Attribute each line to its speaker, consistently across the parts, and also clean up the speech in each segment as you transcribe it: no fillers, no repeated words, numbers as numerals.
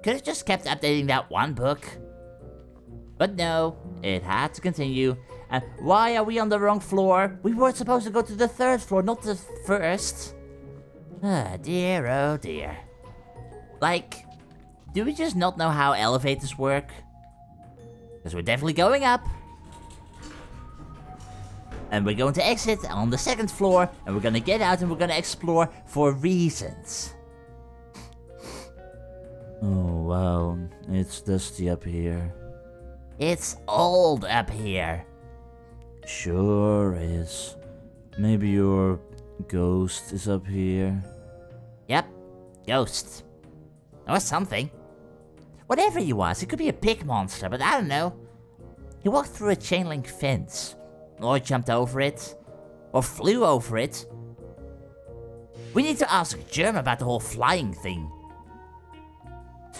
Speaker 1: Could have just kept updating that one book. But no, it had to continue. And why are we on the wrong floor? We were supposed to go to the 3rd floor, not the 1st. Ah, dear, oh dear. Like, do we just not know how elevators work? Because we're definitely going up. And we're going to exit on the 2nd floor, and we're gonna get out and we're gonna explore for reasons.
Speaker 2: Oh wow, it's dusty up here.
Speaker 1: It's old up here.
Speaker 2: Sure is. Maybe your ghost is up here.
Speaker 1: Yep, ghost. Or something. Whatever he was, it could be a pig monster, but I don't know. He walked through a chain link fence. Or jumped over it. Or flew over it. We need to ask Germ about the whole flying thing.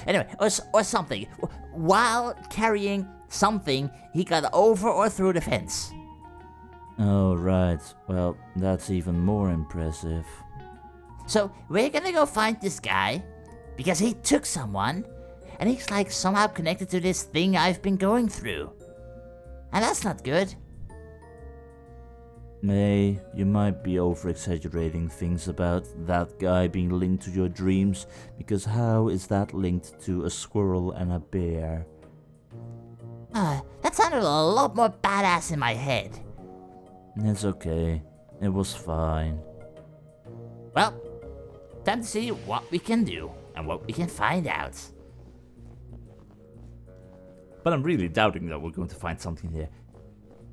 Speaker 1: Anyway, or something. While carrying something, he got over or through the fence.
Speaker 2: Oh, right. Well, that's even more impressive.
Speaker 1: So, we're gonna go find this guy, because he took someone, and he's like somehow connected to this thing I've been going through. And that's not good.
Speaker 2: May, you might be over-exaggerating things about that guy being linked to your dreams, because how is that linked to a squirrel and a bear?
Speaker 1: That sounded a lot more badass in my head.
Speaker 2: It's okay. It was fine.
Speaker 1: Well, time to see what we can do and what we can find out.
Speaker 3: But I'm really doubting that we're going to find something here.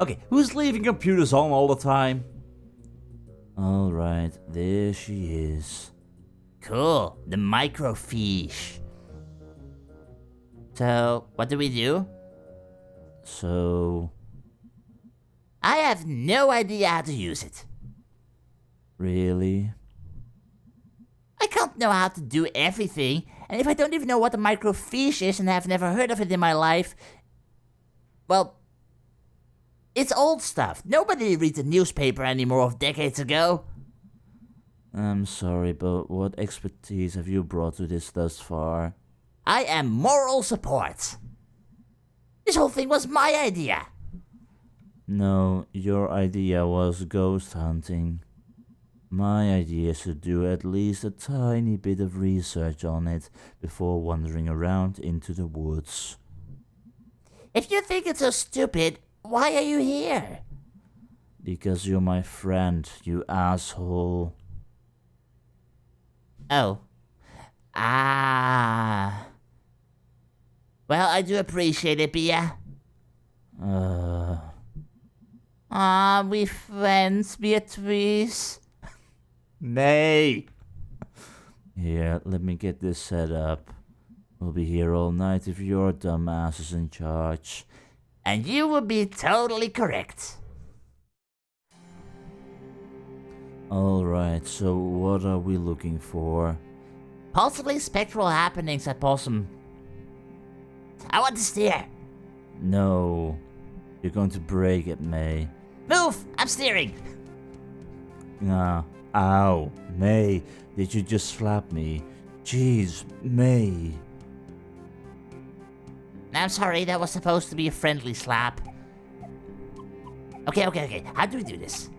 Speaker 3: Okay, who's leaving computers on all the time?
Speaker 2: Alright, there she is.
Speaker 1: Cool, the microfiche. So, what do we do?
Speaker 2: So...
Speaker 1: I have no idea how to use it.
Speaker 2: Really?
Speaker 1: I can't know how to do everything, and if I don't even know what a microfiche is and have never heard of it in my life, well, it's old stuff. Nobody reads a newspaper anymore of decades ago.
Speaker 2: I'm sorry, but what expertise have you brought to this thus far?
Speaker 1: I am moral support. This whole thing was my idea.
Speaker 2: No, your idea was ghost hunting. My idea is to do at least a tiny bit of research on it before wandering around into the woods.
Speaker 1: If you think it's so stupid, why are you here?
Speaker 2: Because you're my friend, you asshole.
Speaker 1: Oh. Ah. Well, I do appreciate it, Bia. We friends, Beatrice.
Speaker 3: Nay.
Speaker 2: Here, let me get this set up. We'll be here all night if your dumb ass is in charge.
Speaker 1: And you would be totally correct.
Speaker 2: Alright, so what are we looking for?
Speaker 1: Possibly spectral happenings at Possum. I want to steer.
Speaker 2: No. You're going to break it, May.
Speaker 1: Move! I'm steering.
Speaker 2: Ah, ow. May, did you just slap me? Jeez, May.
Speaker 1: I'm sorry, that was supposed to be a friendly slap. Okay. How do we do this?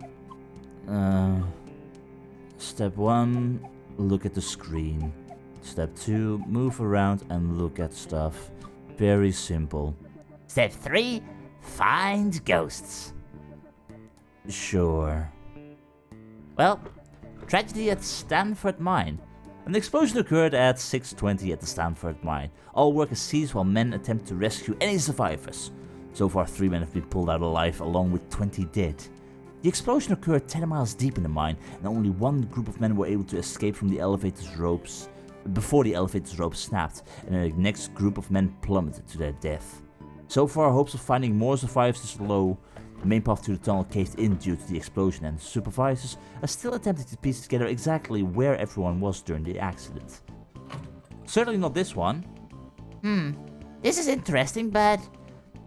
Speaker 2: Step 1, look at the screen. Step 2, move around and look at stuff. Very simple.
Speaker 1: Step 3, find ghosts.
Speaker 2: Sure.
Speaker 1: Well, tragedy at Stanford Mine.
Speaker 3: An explosion occurred at 6:20 at the Stanford mine. All workers ceased while men attempt to rescue any survivors. So far, 3 men have been pulled out alive, along with 20 dead. The explosion occurred 10 miles deep in the mine, and only one group of men were able to escape from the elevator's ropes before the elevator's rope snapped, and the next group of men plummeted to their death. So far, hopes of finding more survivors is low. The main path to the tunnel caved in due to the explosion, and supervisors are still attempting to piece together exactly where everyone was during the accident. Certainly not this one.
Speaker 1: This is interesting, but...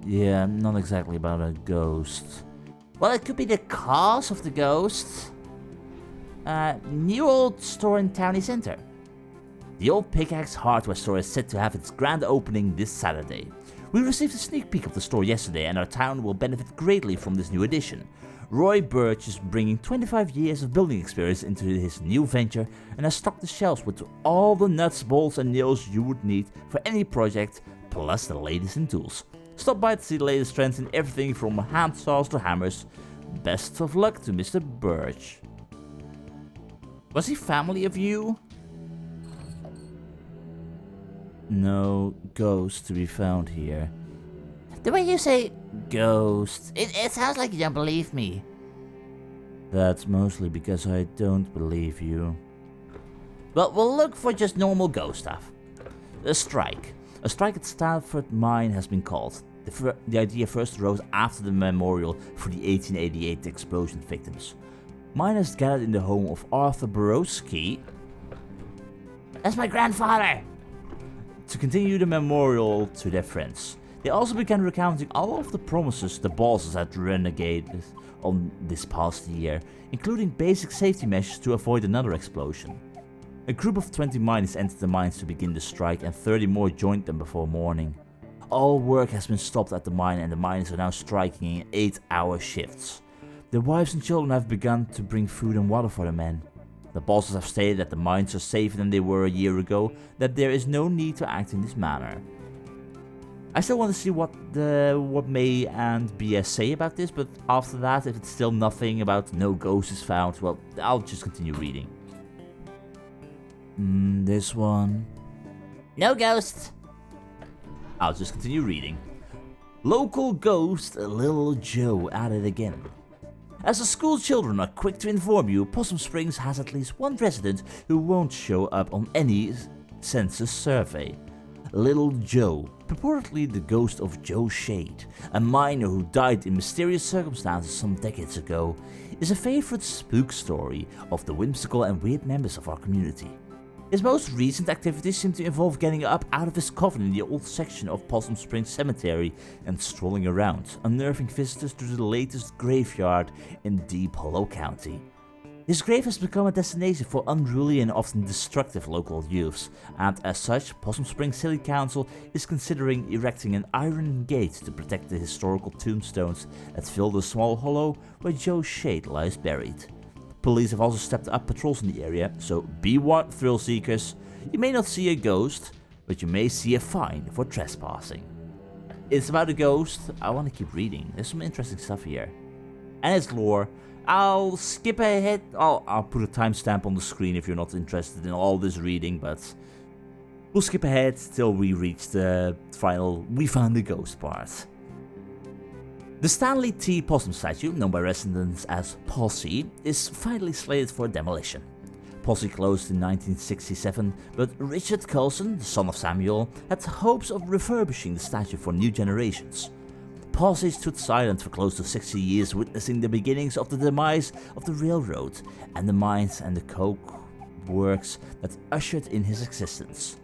Speaker 2: Yeah, not exactly about a ghost.
Speaker 1: well, it could be the cause of the ghost. New old store in Towney Center.
Speaker 3: The old Pickaxe hardware store is set to have its grand opening this Saturday. We received a sneak peek of the store yesterday and our town will benefit greatly from this new addition. Roy Birch is bringing 25 years of building experience into his new venture and has stocked the shelves with all the nuts, bolts and nails you would need for any project, plus the latest in tools. Stop by to see the latest trends in everything from hand saws to hammers. Best of luck to Mr. Birch. Was he family of you?
Speaker 2: No ghost to be found here.
Speaker 1: The way you say ghost, it sounds like you don't believe me.
Speaker 2: That's mostly because I don't believe you.
Speaker 3: Well, we'll look for just normal ghost stuff. A strike. A strike at Stanford Mine has been called. The idea first arose after the memorial for the 1888 explosion victims. Miners gathered in the home of Arthur Borowski.
Speaker 1: That's my grandfather!
Speaker 3: To continue the memorial to their friends. They also began recounting all of the promises the bosses had renegated on this past year, including basic safety measures to avoid another explosion. A group of 20 miners entered the mines to begin the strike and 30 more joined them before morning. All work has been stopped at the mine and the miners are now striking in 8-hour shifts. Their wives and children have begun to bring food and water for the men. The bosses have stated that the mines are safer than they were a year ago, that there is no need to act in this manner. I still want to see what May and BS say about this, but after that, if it's still nothing about no ghost is found, well, I'll just continue reading.
Speaker 2: This one.
Speaker 1: No ghosts.
Speaker 3: I'll just continue reading. Local ghost Little Joe at it again. As the school children are quick to inform you, Possum Springs has at least one resident who won't show up on any census survey. Little Joe, purportedly the ghost of Joe Shade, a miner who died in mysterious circumstances some decades ago, is a favorite spook story of the whimsical and weird members of our community. His most recent activities seem to involve getting up out of his coffin in the old section of Possum Springs Cemetery and strolling around, unnerving visitors to the latest graveyard in Deep Hollow County. His grave has become a destination for unruly and often destructive local youths, and as such, Possum Springs City Council is considering erecting an iron gate to protect the historical tombstones that fill the small hollow where Joe Shade lies buried. Police have also stepped up patrols in the area, so be warned, thrill seekers. You may not see a ghost, but you may see a fine for trespassing. It's about a ghost. I want to keep reading. There's some interesting stuff here. And it's lore. I'll skip ahead. I'll put a timestamp on the screen if you're not interested in all this reading, but we'll skip ahead till we reach the final "we found the ghost" part. The Stanley T. Possum statue, known by residents as Posse, is finally slated for demolition. Posse closed in 1967, but Richard Coulson, the son of Samuel, had hopes of refurbishing the statue for new generations. Posse stood silent for close to 60 years, witnessing the beginnings of the demise of the railroad and the mines and the coke works that ushered in his existence.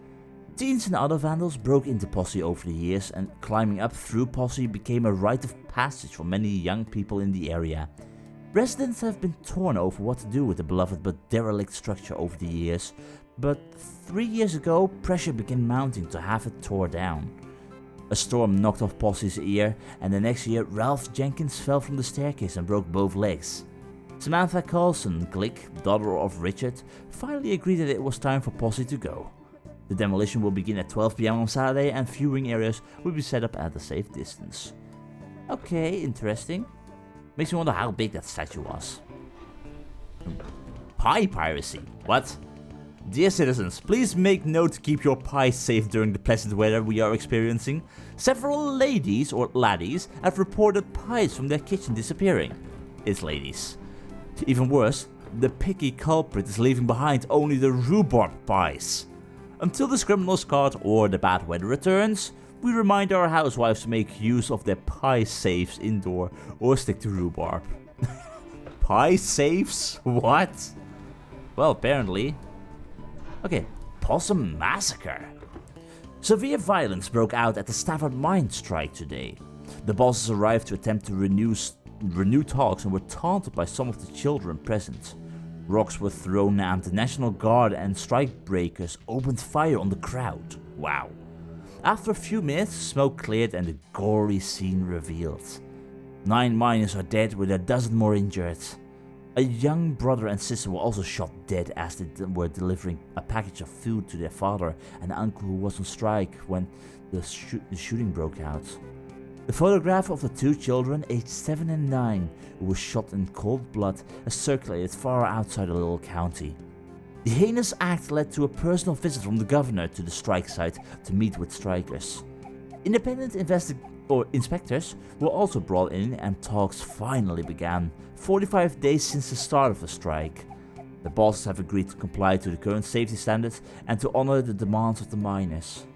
Speaker 3: Teens and other vandals broke into Posse over the years, and climbing up through Posse became a rite of passage for many young people in the area. Residents have been torn over what to do with the beloved but derelict structure over the years, but 3 years ago pressure began mounting to have it tore down. A storm knocked off Posse's ear, and the next year Ralph Jenkins fell from the staircase and broke both legs. Samantha Carlson Glick, daughter of Richard, finally agreed that it was time for Posse to go. The demolition will begin at 12 PM on Saturday and viewing areas will be set up at a safe distance. Okay, interesting. Makes me wonder how big that statue was. Pie piracy. What? Dear citizens, please make note to keep your pies safe during the pleasant weather we are experiencing. Several ladies or laddies have reported pies from their kitchen disappearing. It's ladies. Even worse, the picky culprit is leaving behind only the rhubarb pies. Until this criminal is caught or the bad weather returns, we remind our housewives to make use of their pie safes indoor or stick to rhubarb. Pie safes? What? Well, apparently. Okay, Possum Massacre. Severe violence broke out at the Stafford mine strike today. The bosses arrived to attempt to renew talks and were taunted by some of the children present. Rocks were thrown and the National Guard and strikebreakers opened fire on the crowd. Wow. After a few minutes, smoke cleared and a gory scene revealed. 9 miners are dead with a dozen more injured. A young brother and sister were also shot dead as they were delivering a package of food to their father and uncle who was on strike when the shooting broke out. The photograph of the 2 children, aged 7 and 9, who were shot in cold blood, has circulated far outside the little county. The heinous act led to a personal visit from the governor to the strike site to meet with strikers. Independent inspectors were also brought in and talks finally began, 45 days since the start of the strike. The bosses have agreed to comply to the current safety standards and to honor the demands of the miners.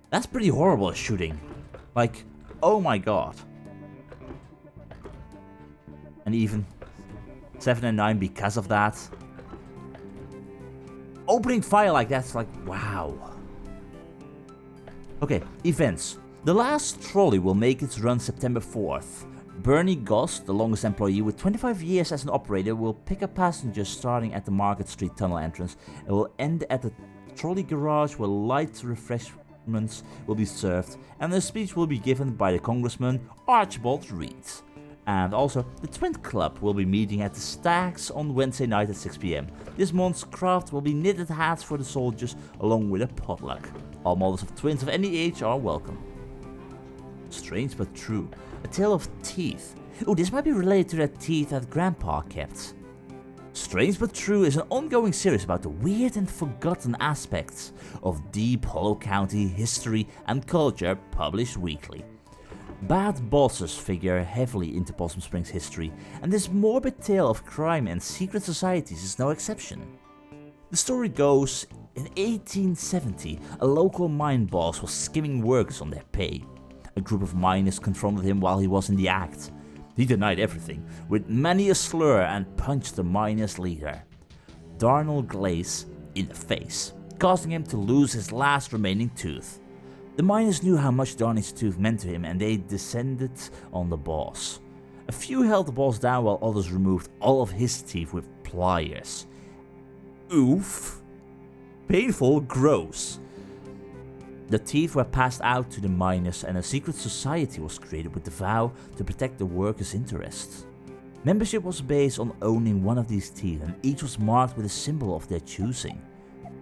Speaker 3: That's pretty horrible shooting. Like, oh my god. And even 7 and 9 because of that. Opening fire like that's like, wow. Okay, events. The last trolley will make its run September 4th. Bernie Goss, the longest employee with 25 years as an operator, will pick up passengers starting at the Market Street tunnel entrance and will end at the trolley garage where light refreshments will be served, and the speech will be given by the Congressman Archibald Reed. And also, the Twin Club will be meeting at the Stags on Wednesday night at 6 p.m. This month's craft will be knitted hats for the soldiers along with a potluck. All models of twins of any age are welcome. Strange but true. A tale of teeth. Oh, this might be related to the teeth that Grandpa kept. Strange but True is an ongoing series about the weird and forgotten aspects of Deep Hollow County history and culture, published weekly. Bad bosses figure heavily into Possum Springs history, and this morbid tale of crime and secret societies is no exception. The story goes, in 1870, a local mine boss was skimming workers on their pay. A group of miners confronted him while he was in the act. He denied everything, with many a slur, and punched the miners' leader, Darnell Glaze, in the face, causing him to lose his last remaining tooth. The miners knew how much Darnell's tooth meant to him, and they descended on the boss. A few held the boss down while others removed all of his teeth with pliers. Oof. Painful, gross. The teeth were passed out to the miners, and a secret society was created with the vow to protect the workers' interests. Membership was based on owning one of these teeth, and each was marked with a symbol of their choosing.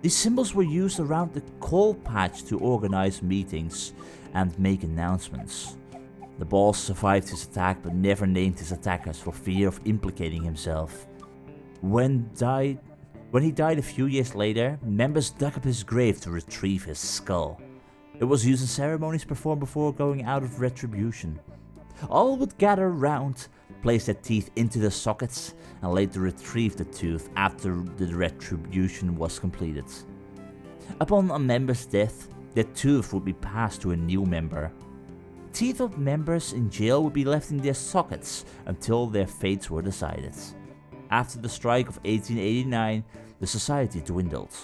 Speaker 3: These symbols were used around the coal patch to organize meetings and make announcements. The boss survived his attack but never named his attackers for fear of implicating himself. When he died a few years later, members dug up his grave to retrieve his skull. It was used in ceremonies performed before going out of retribution. All would gather round, place their teeth into the sockets, and later retrieve the tooth after the retribution was completed. Upon a member's death, their tooth would be passed to a new member. Teeth of members in jail would be left in their sockets until their fates were decided. After the strike of 1889, the society dwindled.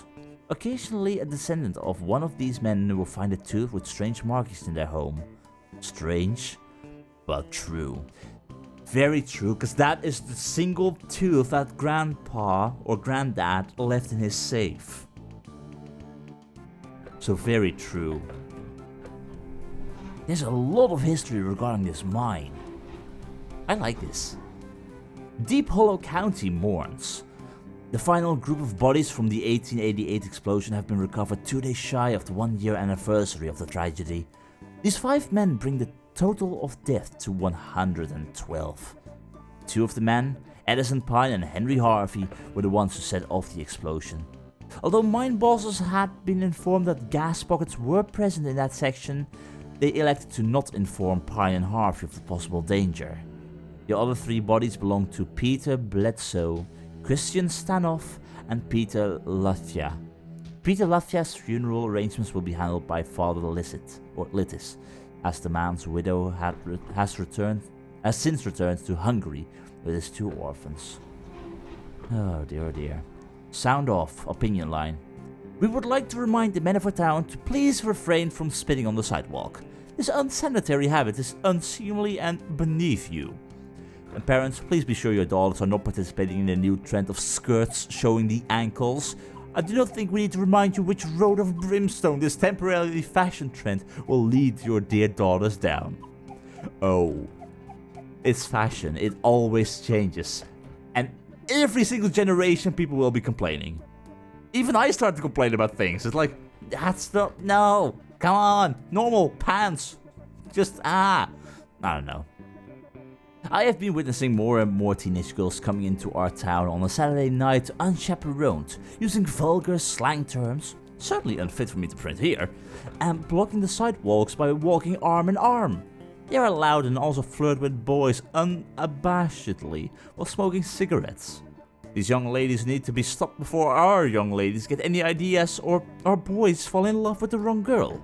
Speaker 3: Occasionally, a descendant of one of these men will find a tooth with strange markings in their home. Strange, but true. Very true, because that is the single tooth that Grandpa or Granddad left in his safe. So very true. There's a lot of history regarding this mine. I like this. Deep Hollow County mourns. The final group of bodies from the 1888 explosion have been recovered 2 days shy of the 1-year anniversary of the tragedy. These 5 men bring the total of death to 112. 2 of the men, Edison Pine and Henry Harvey, were the ones who set off the explosion. Although mine bosses had been informed that gas pockets were present in that section, they elected to not inform Pine and Harvey of the possible danger. The other 3 bodies belonged to Peter Bledsoe, Christian Stanoff, and Peter Lathia. Peter Lathia's funeral arrangements will be handled by Father Littis, as the man's widow has since returned to Hungary with his 2 orphans. Oh dear, oh dear. Sound off, opinion line. We would like to remind the men of our town to please refrain from spitting on the sidewalk. This unsanitary habit is unseemly and beneath you. And parents, please be sure your daughters are not participating in the new trend of skirts showing the ankles. I do not think we need to remind you which road of brimstone this temporarily fashion trend will lead your dear daughters down. Oh, it's fashion, it always changes. And every single generation people will be complaining. Even I start to complain about things. It's like, no, come on, normal pants. I don't know. I have been witnessing more and more teenage girls coming into our town on a Saturday night unchaperoned, using vulgar slang terms, certainly unfit for me to print here, and blocking the sidewalks by walking arm in arm. They are loud and also flirt with boys unabashedly while smoking cigarettes. These young ladies need to be stopped before our young ladies get any ideas or our boys fall in love with the wrong girl.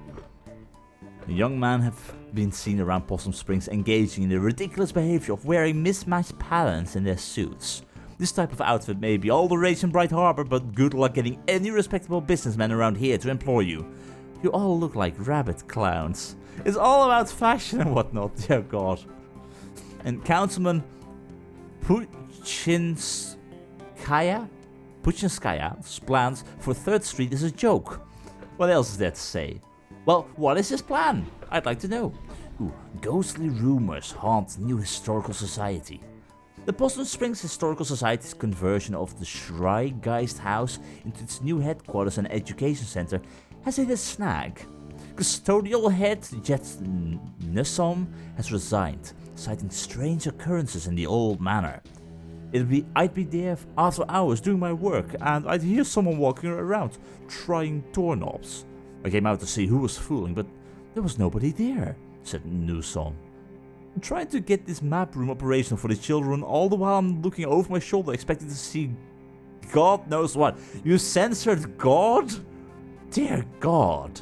Speaker 3: The young men have been seen around Possum Springs engaging in the ridiculous behavior of wearing mismatched patterns in their suits. This type of outfit may be all the rage in Bright Harbor, but good luck getting any respectable businessman around here to employ you. You all look like rabbit clowns. It's all about fashion and whatnot, dear God. And Councilman Puchinskaya's plans for 3rd Street is a joke. What else is there to say? Well, what is his plan? I'd like to know. Ghostly rumors haunt New Historical Society. The Possum Springs Historical Society's conversion of the Schreigeist House into its new headquarters and education center has hit a snag. Custodial head Jet Nussom has resigned, citing strange occurrences in the old manor. I'd be there after hours doing my work, and I'd hear someone walking around, trying doorknobs. I came out to see who was fooling, but there was nobody there, said Newsom. I'm trying to get this map room operational for the children, all the while I'm looking over my shoulder expecting to see God knows what. You censored God? Dear God.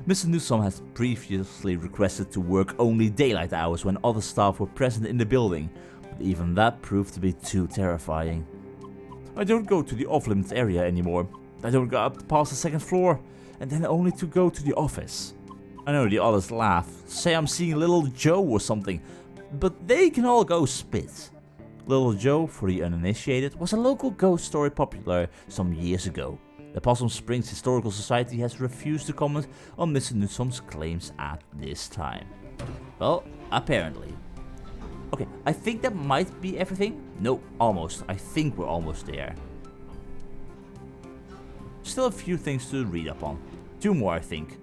Speaker 3: Mr. Newsom has previously requested to work only daylight hours when other staff were present in the building, but even that proved to be too terrifying. I don't go to the off-limits area anymore. I don't go up past the 2nd floor, and then only to go to the office. I know the others laugh, say I'm seeing Little Joe or something, but they can all go spit. Little Joe, for the uninitiated, was a local ghost story popular some years ago. The Possum Springs Historical Society has refused to comment on Mr. Newsom's claims at this time. Well, apparently. Okay, I think that might be everything. No, almost. I think we're almost there. Still a few things to read up on. 2 more, I think.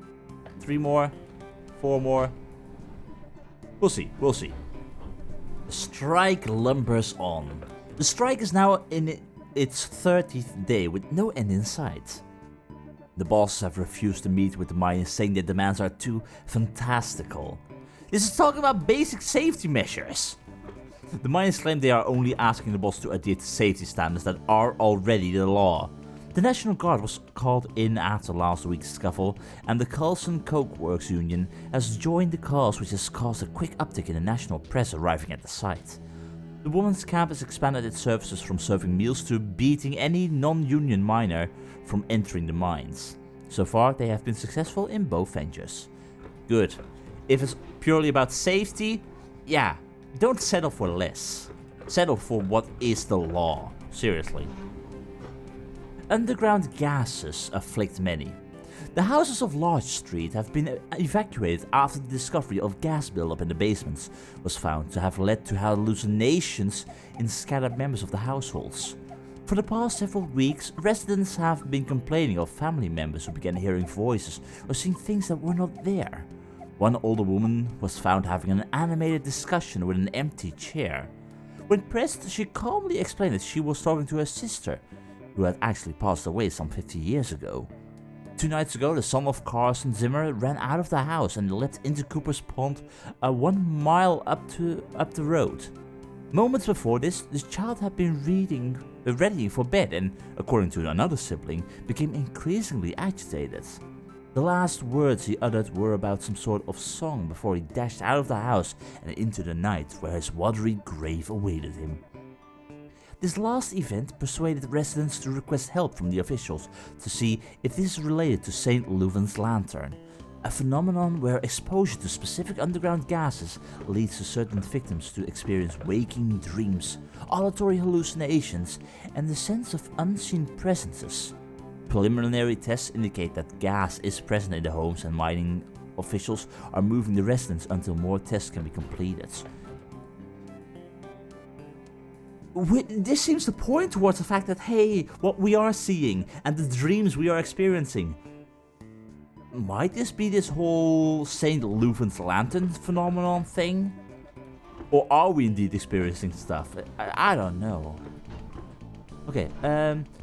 Speaker 3: 3 more. 4 more. We'll see. The strike lumbers on. The strike is now in its 30th day with no end in sight. The bosses have refused to meet with the miners, saying their demands are too fantastical. This is talking about basic safety measures. The miners claim they are only asking the boss to adhere to safety standards that are already the law. The National Guard was called in after last week's scuffle, and the Carlson Coke Works Union has joined the cause, which has caused a quick uptick in the national press arriving at the site. The women's camp has expanded its services from serving meals to beating any non-union miner from entering the mines. So far, they have been successful in both ventures. Good. If it's purely about safety, yeah, don't settle for less. Settle for what is the law. Seriously. Underground gases afflict many. The houses of Large Street have been evacuated after the discovery of gas buildup in the basements was found to have led to hallucinations in scattered members of the households. For the past several weeks, residents have been complaining of family members who began hearing voices or seeing things that were not there. One older woman was found having an animated discussion with an empty chair. When pressed, she calmly explained that she was talking to her sister, who had actually passed away some 50 years ago. 2 nights ago, the son of Carson Zimmer ran out of the house and leapt into Cooper's Pond 1 mile up the road. Moments before this, the child had been ready for bed and, according to another sibling, became increasingly agitated. The last words he uttered were about some sort of song before he dashed out of the house and into the night where his watery grave awaited him. This last event persuaded residents to request help from the officials to see if this is related to St. Leuven's lantern. A phenomenon where exposure to specific underground gases leads to certain victims to experience waking dreams, auditory hallucinations, and the sense of unseen presences. Preliminary tests indicate that gas is present in the homes, and mining officials are moving the residents until more tests can be completed. This seems to point towards the fact that, hey, what we are seeing and the dreams we are experiencing, might this be this whole St. Leuven's lantern phenomenon thing? Or are we indeed experiencing stuff? I don't know. Okay,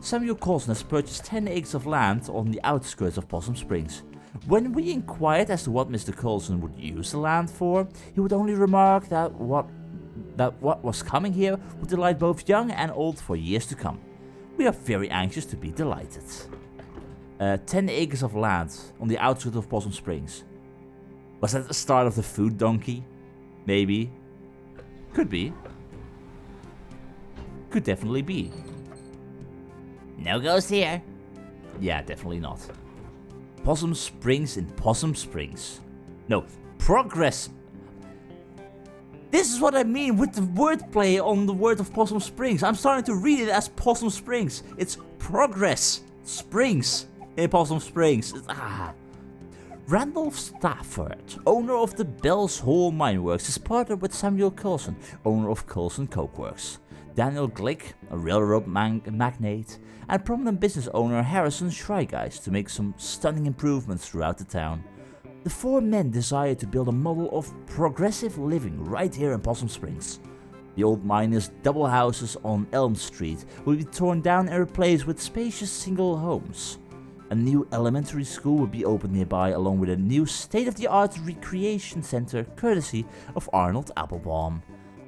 Speaker 3: Samuel Coulson has purchased 10 acres of land on the outskirts of Possum Springs. When we inquired as to what Mr. Coulson would use the land for, he would only remark that what was coming here would delight both young and old for years to come. We are very anxious to be delighted. 10 acres of land on the outskirts of Possum Springs. Was that the start of the food donkey? Maybe. Could be. Could definitely be.
Speaker 1: No ghost here.
Speaker 3: Yeah, definitely not. Possum Springs in Possum Springs. No, progress. This is what I mean with the wordplay on the word of Possum Springs. I'm starting to read it as Possum Springs. It's Progress Springs in Possum Springs. Randolph Stafford, owner of the Bells Hall Mine Works, is partnered with Samuel Coulson, owner of Coulson Coke Works. Daniel Glick, a railroad magnate, and prominent business owner Harrison Schreigeist to make some stunning improvements throughout the town. The four men desire to build a model of progressive living right here in Possum Springs. The old miners' double houses on Elm Street will be torn down and replaced with spacious single homes. A new elementary school will be opened nearby, along with a new state-of-the-art recreation center courtesy of Arnold Applebaum.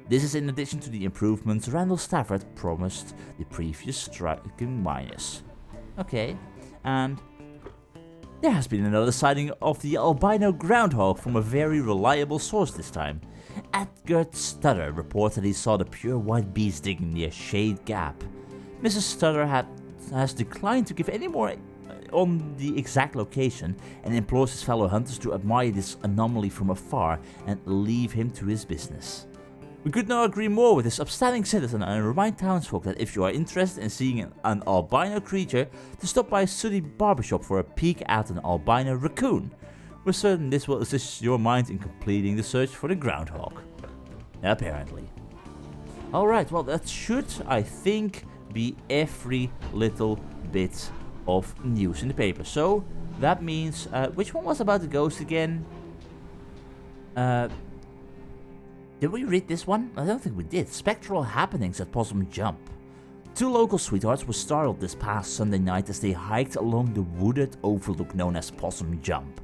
Speaker 3: This is in addition to the improvements Randall Stafford promised the previous striking miners. Okay, and there has been another sighting of the albino groundhog from a very reliable source this time. Edgar Stutter reports that he saw the pure white beast digging near Shade Gap. Mrs. Stutter has declined to give any more on the exact location and implores his fellow hunters to admire this anomaly from afar and leave him to his business. We could not agree more with this upstanding citizen and remind townsfolk that if you are interested in seeing an albino creature, to stop by Sooty Barbershop for a peek at an albino raccoon. We're certain this will assist your mind in completing the search for the groundhog. Apparently. Alright, well that should, I think, be every little bit of news in the paper. So, that means, which one was about the ghost again? Did we read this one? I don't think we did. Spectral happenings at Possum Jump. Two local sweethearts were startled this past Sunday night as they hiked along the wooded overlook known as Possum Jump.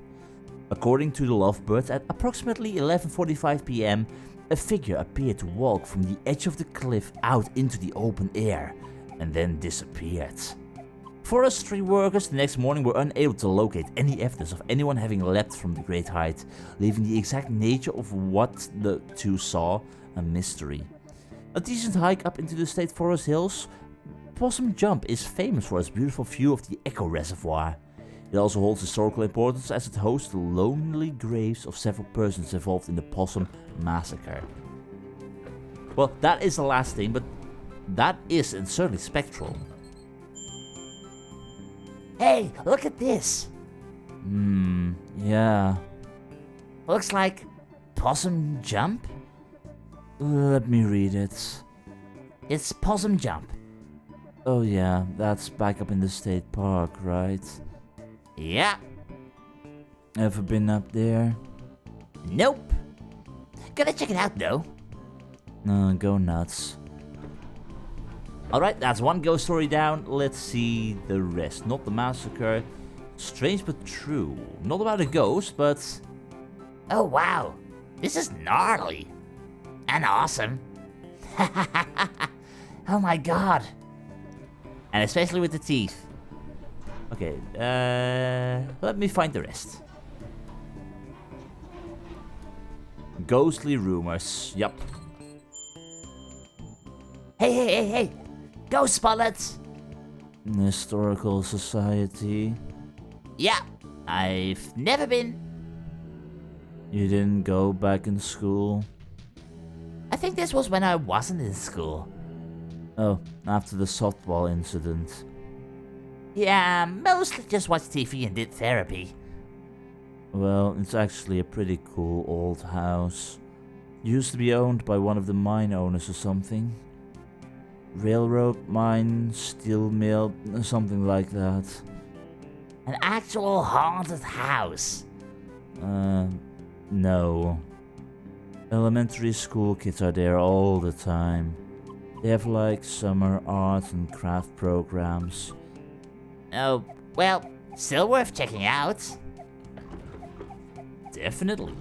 Speaker 3: According to the Lovebirds, at approximately 11:45 p.m., a figure appeared to walk from the edge of the cliff out into the open air, and then disappeared. Forestry workers the next morning were unable to locate any evidence of anyone having leapt from the great height, leaving the exact nature of what the two saw a mystery. A decent hike up into the state forest hills, Possum Jump is famous for its beautiful view of the Echo Reservoir. It also holds historical importance as it hosts the lonely graves of several persons involved in the Possum Massacre. Well, that is the last thing, but that is certainly spectral.
Speaker 1: Hey, look at this.
Speaker 3: Yeah.
Speaker 1: Looks like Possum Jump.
Speaker 3: Let me read it.
Speaker 1: It's Possum Jump.
Speaker 3: Oh yeah, that's back up in the state park, right?
Speaker 1: Yeah.
Speaker 3: Ever been up there?
Speaker 1: Nope. Gotta check it out though.
Speaker 3: No, go nuts.
Speaker 1: Alright, that's one ghost story down.
Speaker 3: Let's see the rest. Not the massacre. Strange but true. Not about a ghost, but...
Speaker 1: Oh wow, this is gnarly. And awesome. Oh my god. And especially with the teeth.
Speaker 3: Okay, let me find the rest. Ghostly rumors. Yup.
Speaker 1: Hey. Ghost bullets.
Speaker 3: Historical Society.
Speaker 1: Yeah, I've never been,
Speaker 2: You didn't go back in school?
Speaker 1: I think this was when I wasn't in school.
Speaker 2: Oh, after the softball incident.
Speaker 1: Yeah, mostly just watched TV and did therapy.
Speaker 2: Well, it's actually a pretty cool old house. Used to be owned by one of the mine owners or something. Railroad mine, steel mill, something like that.
Speaker 1: An actual haunted house.
Speaker 2: No. Elementary school kids are there all the time. They have like summer art and craft programs.
Speaker 1: Oh, well, still worth checking out.
Speaker 3: Definitely.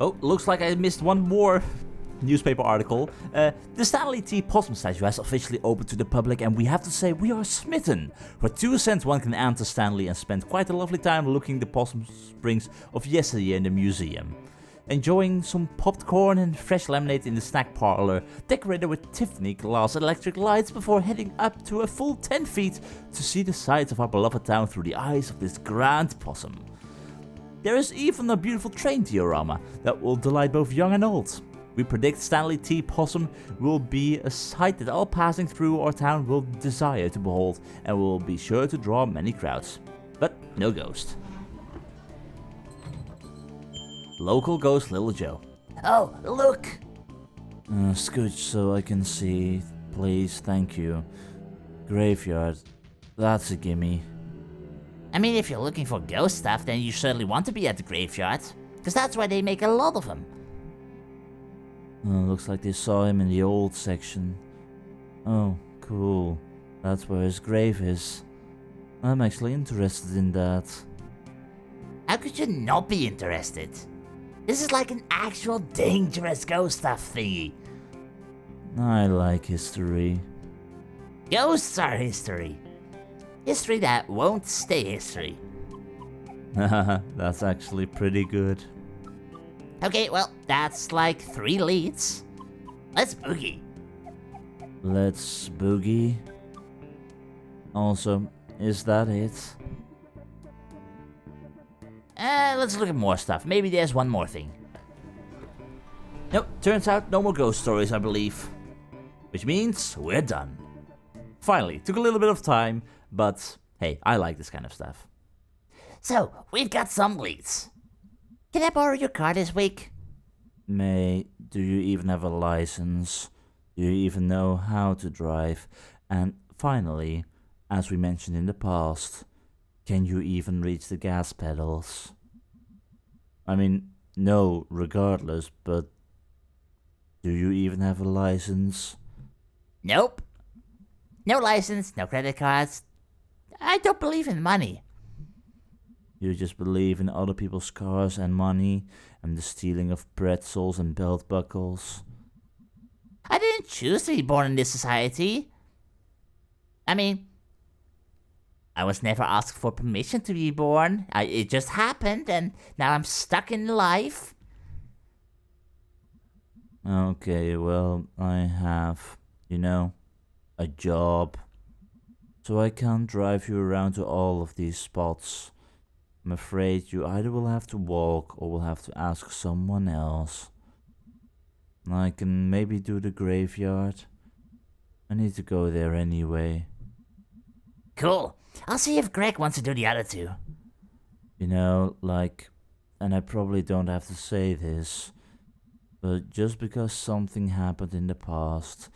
Speaker 3: Oh, looks like I missed one more newspaper article. The Stanley T. Possum statue has officially opened to the public, and we have to say we are smitten. For 2 cents one can enter Stanley and spend quite a lovely time looking the Possum Springs of yesteryear in the museum. Enjoying some popcorn and fresh lemonade in the snack parlor, decorated with Tiffany glass electric lights before heading up to a full 10 feet to see the sights of our beloved town through the eyes of this grand possum. There is even a beautiful train diorama that will delight both young and old. We predict Stanley T. Possum will be a sight that all passing through our town will desire to behold and will be sure to draw many crowds. But no ghost. Local ghost Little Joe.
Speaker 1: Oh, look!
Speaker 2: Scooch so I can see. Please, thank you. Graveyard. That's a gimme.
Speaker 1: I mean, if you're looking for ghost stuff, then you certainly want to be at the graveyard. Because that's where they make a lot of them.
Speaker 2: Looks like they saw him in the old section. Oh, cool. That's where his grave is. I'm actually interested in that.
Speaker 1: How could you not be interested? This is like an actual dangerous ghost stuff thingy.
Speaker 2: I like history.
Speaker 1: Ghosts are history. History that won't stay history.
Speaker 2: That's actually pretty good.
Speaker 1: Okay, well, that's like 3 leads. Let's boogie.
Speaker 2: Let's boogie. Also, is that it?
Speaker 1: Let's look at more stuff. Maybe there's one more thing.
Speaker 3: Nope, turns out no more ghost stories, I believe. Which means we're done. Finally, took a little bit of time, but hey, I like this kind of stuff.
Speaker 1: So, we've got some leads. Can I borrow your car this week?
Speaker 2: May, do you even have a license? Do you even know how to drive? And finally, as we mentioned in the past, can you even reach the gas pedals? I mean, no, regardless, but do you even have a license?
Speaker 1: Nope. No license, no credit cards. I don't believe in money.
Speaker 2: You just believe in other people's cars and money and the stealing of pretzels and belt buckles.
Speaker 1: I didn't choose to be born in this society. I mean, I was never asked for permission to be born. It just happened, and now I'm stuck in life.
Speaker 2: Okay, well, I have, a job. So I can't drive you around to all of these spots. I'm afraid you either will have to walk or will have to ask someone else. I can maybe do the graveyard. I need to go there anyway.
Speaker 1: Cool. I'll see if Greg wants to do the other 2.
Speaker 2: And I probably don't have to say this, but just because something happened in the past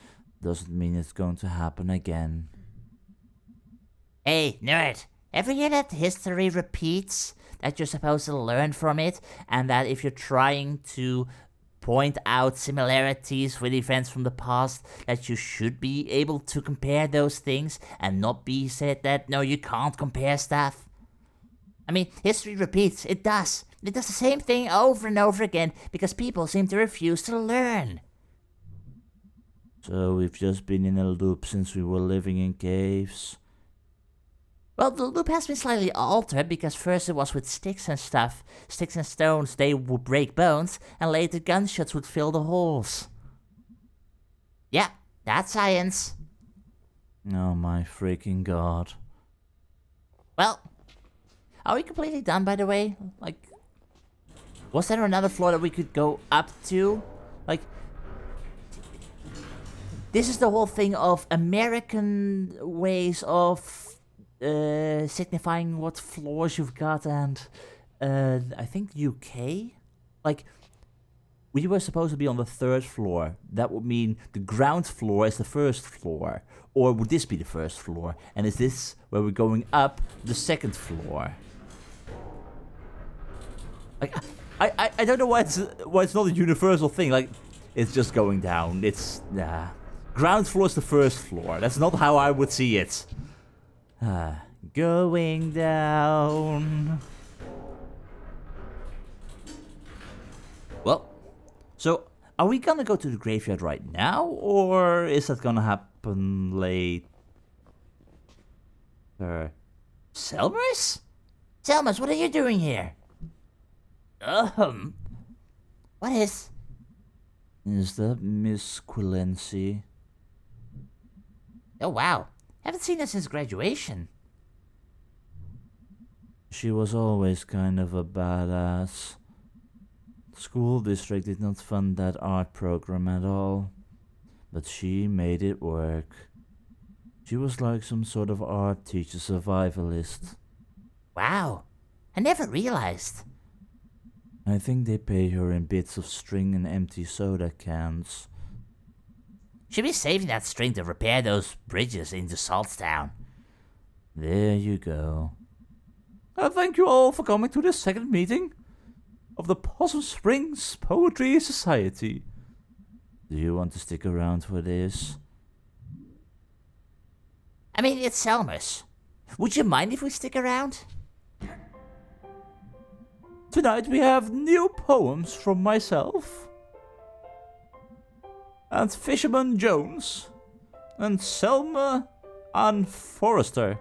Speaker 2: doesn't mean it's going to happen again.
Speaker 1: Hey, nerd. Ever hear that history repeats? That you're supposed to learn from it, and that if you're trying to point out similarities with events from the past, that you should be able to compare those things and not be said that, no, you can't compare stuff? I mean, history repeats. It does. It does the same thing over and over again because people seem to refuse to learn.
Speaker 2: So we've just been in a loop since we were living in caves.
Speaker 1: Well, the loop has been slightly altered because first it was with sticks and stuff. Sticks and stones, they would break bones, and later gunshots would fill the holes. Yeah, that's science.
Speaker 2: Oh my freaking god.
Speaker 1: Well, are we completely done, by the way? Was there another floor that we could go up to? Like, this is the whole thing of American ways of signifying what floors you've got, and I think UK? Like, we were supposed to be on the 3rd floor. That would mean the ground floor is the 1st floor. Or would this be the 1st floor? And is this where we're going up the 2nd floor? Like, I don't know why it's not a universal thing. Like, it's just going down. It's, ground floor is the 1st floor. That's not how I would see it. Going down. Well, so are we gonna go to the graveyard right now, or is that gonna happen later? Selmers? Selmers, what are you doing here? What is?
Speaker 2: Is that Miss Quillency?
Speaker 1: Oh wow, haven't seen her since graduation.
Speaker 2: She was always kind of a badass. The school district did not fund that art program at all, but she made it work. She was like some sort of art teacher survivalist.
Speaker 1: Wow, I never realized.
Speaker 2: I think they pay her in bits of string and empty soda cans.
Speaker 1: Should be saving that string to repair those bridges into Saltstown.
Speaker 2: There you go.
Speaker 3: Thank you all for coming to this 2nd meeting of the Possum Springs Poetry Society.
Speaker 2: Do you want to stick around for this?
Speaker 1: I mean, it's Selmers. Would you mind if we stick around?
Speaker 3: Tonight we have new poems from myself and Fisherman Jones and Selma Ann Forrester.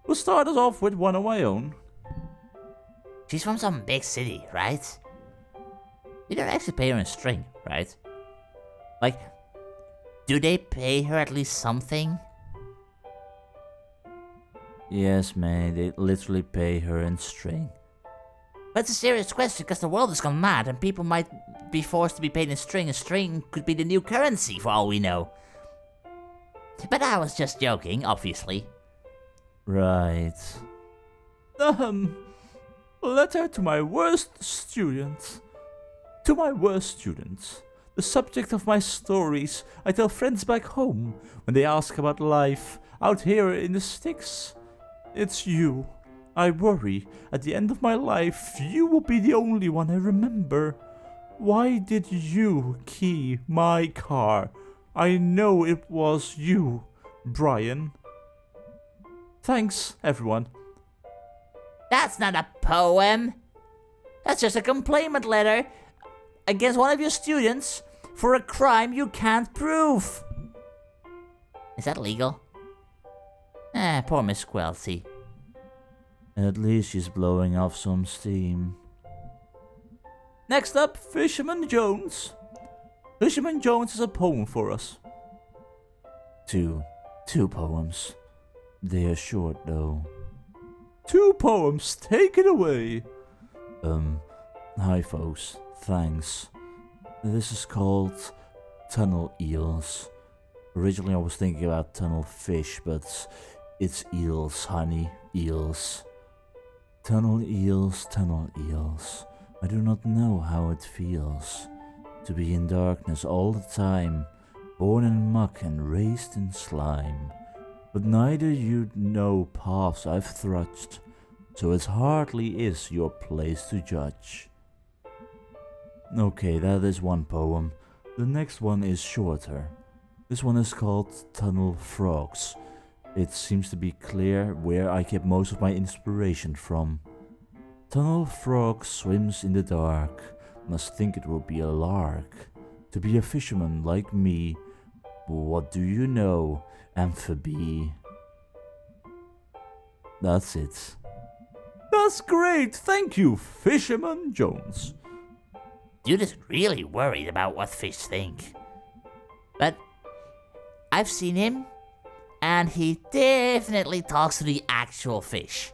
Speaker 3: We'll start us off with one of my own.
Speaker 1: She's from some big city, right? You don't actually pay her in string, right? Like, do they pay her at least something?
Speaker 2: Yes, mate, they literally pay her in string.
Speaker 1: But it's a serious question because the world has gone mad and people might be forced to be paid in string, and string could be the new currency for all we know. But I was just joking, obviously.
Speaker 2: Right.
Speaker 3: Letter to my worst student. To my worst student. The subject of my stories I tell friends back home when they ask about life out here in the sticks. It's you. I worry, at the end of my life, you will be the only one I remember. Why did you key my car? I know it was you, Brian. Thanks, everyone.
Speaker 1: That's not a poem. That's just a complaint letter against one of your students for a crime you can't prove. Is that legal? Poor Miss Quelty.
Speaker 2: At least she's blowing off some steam.
Speaker 3: Next up, Fisherman Jones. Fisherman Jones is a poem for us.
Speaker 2: Two poems. They are short though.
Speaker 3: 2 poems, take it away.
Speaker 2: Hi folks, thanks. This is called Tunnel Eels. Originally I was thinking about tunnel fish, but it's eels, honey, eels. Tunnel eels, tunnel eels. I do not know how it feels to be in darkness all the time, born in muck and raised in slime. But neither you know paths I've trudged, so it hardly is your place to judge. Okay, that is one poem. The next one is shorter. This one is called Tunnel Frogs. It seems to be clear where I get most of my inspiration from. Tunnel frog swims in the dark, must think it will be a lark to be a fisherman like me. What do you know, amphibie? That's it.
Speaker 3: That's great, thank you, Fisherman Jones.
Speaker 1: Dude is really worried about what fish think. But I've seen him, and he definitely talks to the actual fish.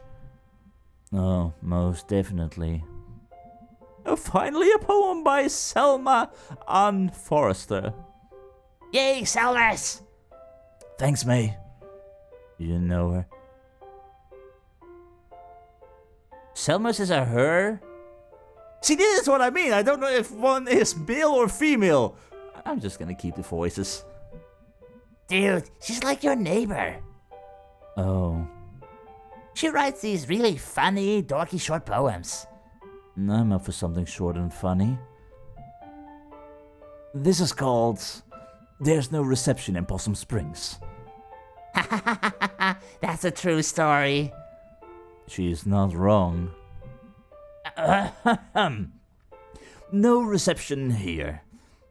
Speaker 2: Oh, most definitely.
Speaker 3: Finally a poem by Selma Ann Forrester.
Speaker 1: Yay, Selmers!
Speaker 3: Thanks, May. You know her? Selmers is a her? See, this is what I mean. I don't know if one is male or female. I'm just gonna keep the voices.
Speaker 1: Dude, she's like your neighbor.
Speaker 3: Oh.
Speaker 1: She writes these really funny, dorky short poems.
Speaker 3: I'm up for something short and funny. This is called There's No Reception in Possum Springs.
Speaker 1: That's a true story.
Speaker 3: She's not wrong. No reception here.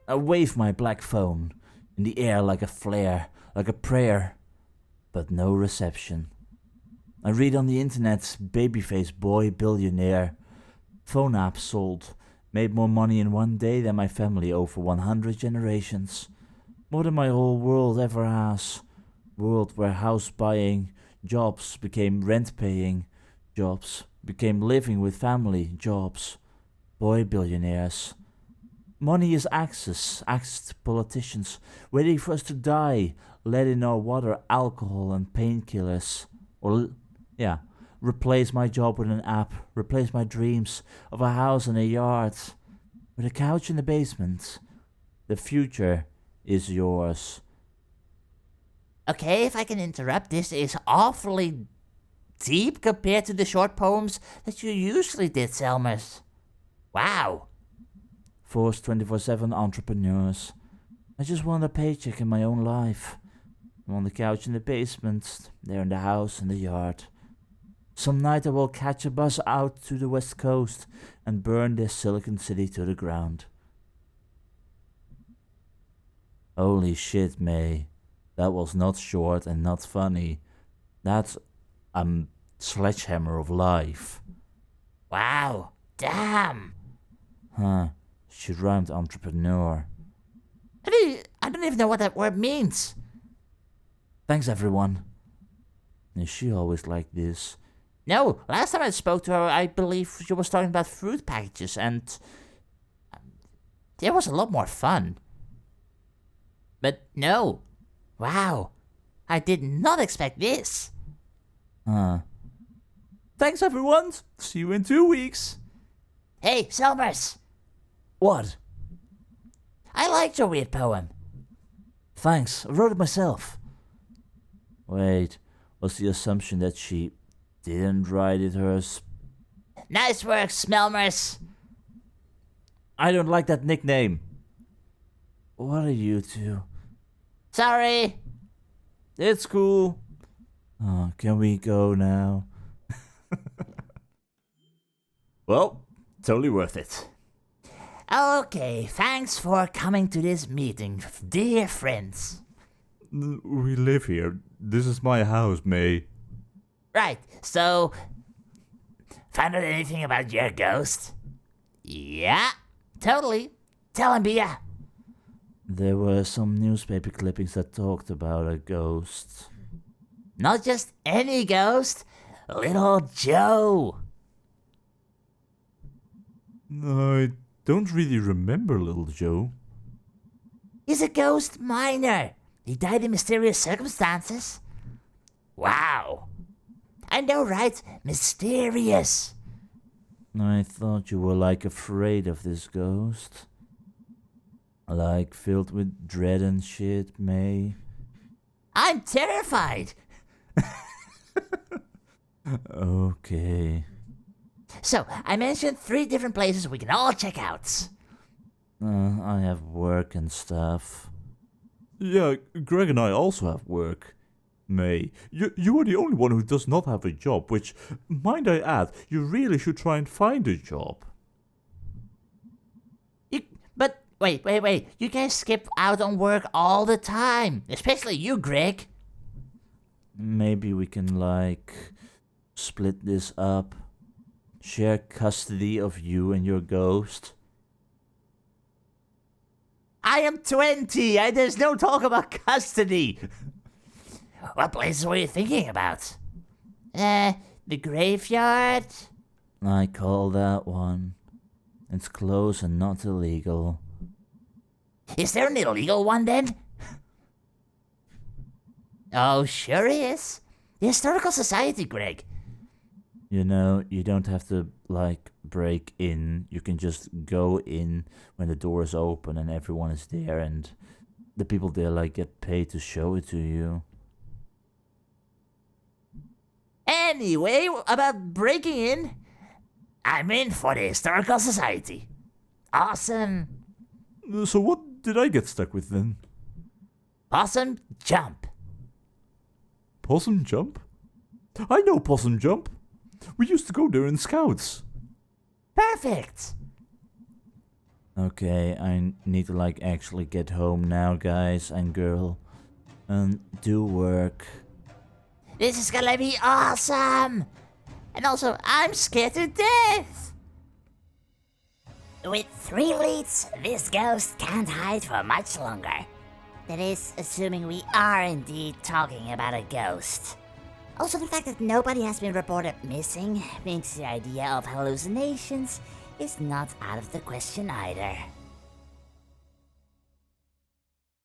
Speaker 3: I wave my black phone in the air like a flare, like a prayer, but no reception. I read on the internet, babyface boy billionaire. Phone app sold. Made more money in one day than my family over 100 generations. More than my whole world ever has. World where house buying jobs became rent paying jobs. Became living with family jobs. Boy billionaires. Money is access to politicians, waiting for us to die, let in our water, alcohol and painkillers. Replace my job with an app, replace my dreams of a house and a yard, with a couch in the basement. The future is yours.
Speaker 1: Okay, if I can interrupt, this is awfully deep compared to the short poems that you usually did, Selmers. Wow.
Speaker 3: Forced 24/7 entrepreneurs. I just want a paycheck in my own life. I'm on the couch in the basement, there in the house in the yard. Some night I will catch a bus out to the west coast and burn this Silicon City to the ground. Holy shit, May. That was not short and not funny. That's a sledgehammer of life.
Speaker 1: Wow. Damn.
Speaker 3: Huh. She rhymed entrepreneur.
Speaker 1: I don't even know what that word means.
Speaker 3: Thanks, everyone. Is she always like this?
Speaker 1: No, last time I spoke to her, I believe she was talking about fruit packages, and it was a lot more fun. But no. Wow. I did not expect this.
Speaker 3: Huh. Thanks, everyone. See you in 2 weeks.
Speaker 1: Hey, Selmers.
Speaker 3: What?
Speaker 1: I liked your weird poem.
Speaker 3: Thanks. I wrote it myself. Wait, was the assumption that she didn't write it hers?
Speaker 1: Nice work, Smelmers.
Speaker 3: I don't like that nickname. What are you two?
Speaker 1: Sorry.
Speaker 3: It's cool. Oh, can we go now? Well, totally worth it.
Speaker 1: Okay, thanks for coming to this meeting, dear friends.
Speaker 2: We live here. This is my house, May.
Speaker 1: Right, so... Found out anything about your ghost? Yeah, totally. Tell him, Bia.
Speaker 3: There were some newspaper clippings that talked about a ghost.
Speaker 1: Not just any ghost. Little Joe.
Speaker 2: I don't really remember Little Joe.
Speaker 1: He's a ghost miner. He died in mysterious circumstances. Wow. I know, right? Mysterious.
Speaker 3: I thought you were like afraid of this ghost. Like filled with dread and shit, May.
Speaker 1: I'm terrified.
Speaker 3: Okay.
Speaker 1: So, I mentioned 3 different places we can all check out.
Speaker 3: I have work and stuff.
Speaker 2: Yeah, Greg and I also have work. May, you are the only one who does not have a job, which, mind I add, you really should try and find a job.
Speaker 1: But, wait. You guys skip out on work all the time. Especially you, Greg.
Speaker 3: Maybe we can, split this up. Share custody of you and your ghost.
Speaker 1: I am 20. There's no talk about custody. What places were you thinking about? The graveyard?
Speaker 3: I call that one.
Speaker 2: It's close and not illegal.
Speaker 1: Is there an illegal one then? Oh, sure is. The Historical Society, Greg.
Speaker 2: You know, you don't have to, like, break in. You can just go in when the door is open and everyone is there, and the people there, like, get paid to show it to you.
Speaker 1: Anyway, about breaking in, I'm in for the Historical Society. Awesome.
Speaker 2: So what did I get stuck with then?
Speaker 1: Possum Jump.
Speaker 2: Possum Jump? I know Possum Jump. We used to go there in Scouts.
Speaker 1: Perfect.
Speaker 2: Okay, I need to, like, actually get home now, guys and girl. And do work.
Speaker 1: This is gonna be awesome. And also, I'm scared to death.
Speaker 4: With 3 leads, this ghost can't hide for much longer. That is, assuming we are indeed talking about a ghost. Also, the fact that nobody has been reported missing makes the idea of hallucinations is not out of the question either.